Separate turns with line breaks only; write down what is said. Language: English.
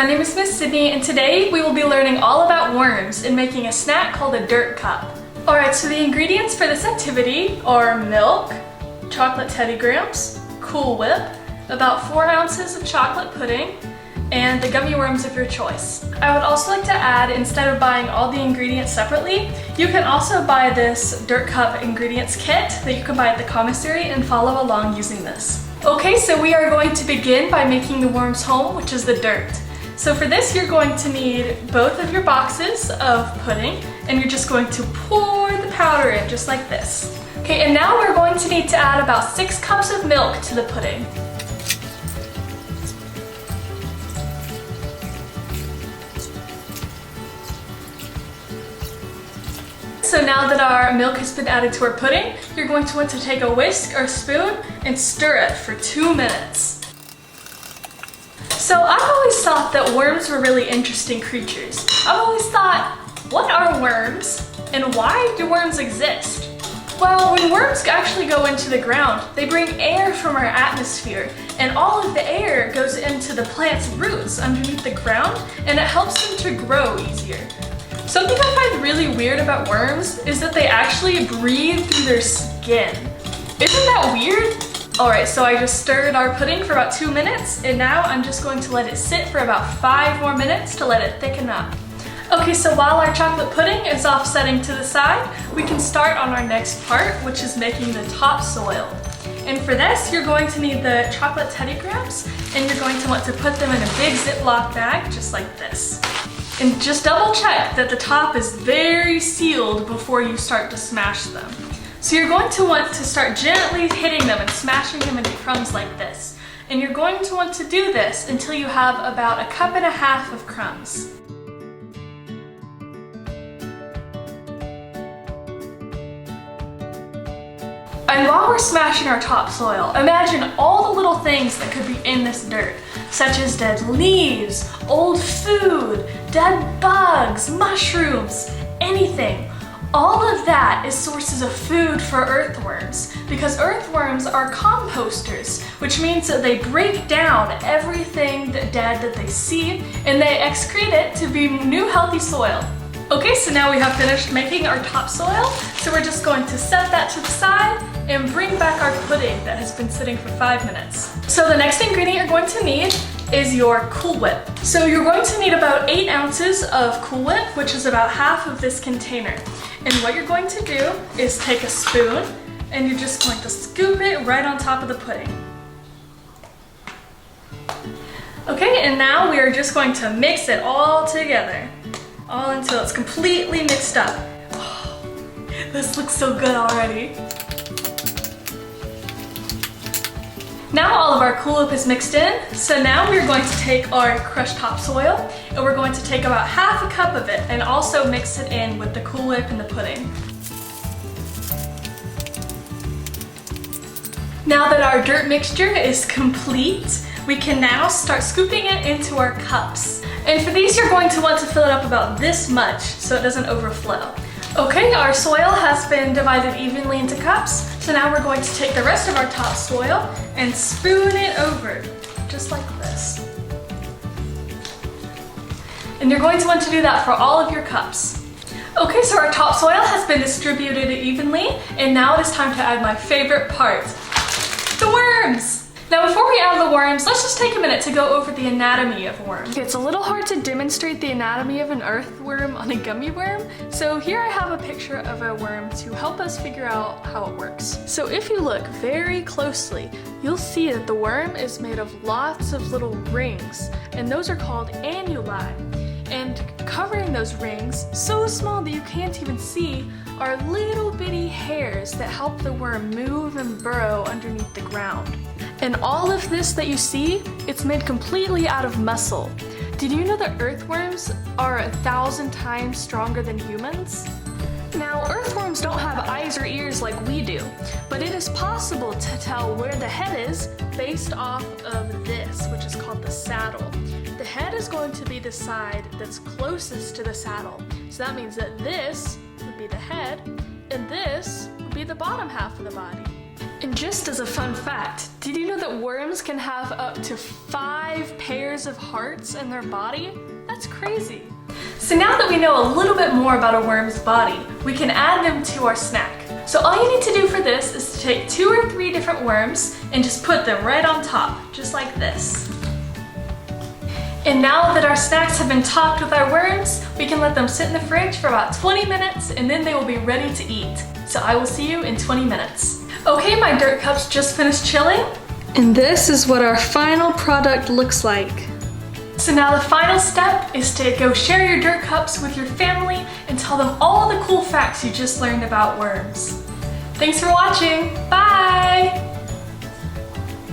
my name is Miss Sydney, and today we will be learning all about worms and making a snack called a dirt cup. Alright, so the ingredients for this activity are milk, chocolate Teddy Grahams, Cool Whip, about 4 ounces of chocolate pudding, and the gummy worms of your choice. I would also like to add, instead of buying all the ingredients separately, you can also buy this dirt cup ingredients kit that you can buy at the commissary and follow along using this. Okay, so we are going to begin by making the worm's home, which is the dirt. So for this, you're going to need both of your boxes of pudding, and you're just going to pour the powder in just like this. Okay, and now we're going to need to add about 6 cups of milk to the pudding. So now that our milk has been added to our pudding, you're going to want to take a whisk or spoon and stir it for 2 minutes. So I've always thought that worms were really interesting creatures. I've always thought, what are worms and why do worms exist? Well, when worms actually go into the ground, they bring air from our atmosphere, and all of the air goes into the plant's roots underneath the ground, and it helps them to grow easier. Something I find really weird about worms is that they actually breathe through their skin. Isn't that weird? Alright, so I just stirred our pudding for about 2 minutes, and now I'm just going to let it sit for about 5 more minutes to let it thicken up. Okay, so while our chocolate pudding is offsetting to the side, we can start on our next part, which is making the topsoil. And for this, you're going to need the chocolate Teddy Grahams, and you're going to want to put them in a big Ziploc bag, just like this. And just double check that the top is very sealed before you start to smash them. So you're going to want to start gently hitting them and smashing them into crumbs like this. And you're going to want to do this until you have about 1.5 cups of crumbs. And while we're smashing our topsoil, imagine all the little things that could be in this dirt, such as dead leaves, old food, dead bugs, mushrooms, anything. All of that is sources of food for earthworms, because earthworms are composters, which means that they break down everything dead that they see, and they excrete it to be new healthy soil. Okay, so now we have finished making our topsoil, so we're just going to set that to the side and bring back our pudding that has been sitting for 5 minutes. So the next ingredient you're going to need is your Cool Whip. So you're going to need about 8 ounces of Cool Whip, which is about half of this container. And what you're going to do is take a spoon and you're just going to scoop it right on top of the pudding. Okay, and now we are just going to mix it all together. All until it's completely mixed up. Oh, this looks so good already. Now all of our Cool Whip is mixed in, so now we're going to take our crushed topsoil and we're going to take about 1/2 cup of it and also mix it in with the Cool Whip and the pudding. Now that our dirt mixture is complete, we can now start scooping it into our cups. And for these, you're going to want to fill it up about this much so it doesn't overflow. Okay, our soil has been divided evenly into cups, so now we're going to take the rest of our topsoil and spoon it over, just like this. And you're going to want to do that for all of your cups. Okay, so our topsoil has been distributed evenly, and now it is time to add my favorite part, the worms! Now before we add the worms, let's just take a minute to go over the anatomy of a worm. It's a little hard to demonstrate the anatomy of an earthworm on a gummy worm, so here I have a picture of a worm to help us figure out how it works. So if you look very closely, you'll see that the worm is made of lots of little rings, and those are called annuli. And covering those rings, so small that you can't even see, are little bitty hairs that help the worm move and burrow underneath the ground. And all of this that you see, it's made completely out of muscle. Did you know that earthworms are 1,000 times stronger than humans? Now, earthworms don't have eyes or ears like we do, but it is possible to tell where the head is based off of this, which is called the saddle. The head is going to be the side that's closest to the saddle. So that means that this would be the head, and this would be the bottom half of the body. And just as a fun fact, Did you know that worms can have up to 5 pairs of hearts in their body? That's crazy. So now that we know a little bit more about a worm's body, we can add them to our snack. So all you need to do for this is to take 2 or 3 different worms and just put them right on top, just like this. And now that our snacks have been topped with our worms, we can let them sit in the fridge for about 20 minutes and then they will be ready to eat. So I will see you in 20 minutes. Okay, my dirt cups just finished chilling. And this is what our final product looks like. So now the final step is to go share your dirt cups with your family and tell them all the cool facts you just learned about worms. Thanks for watching. Bye!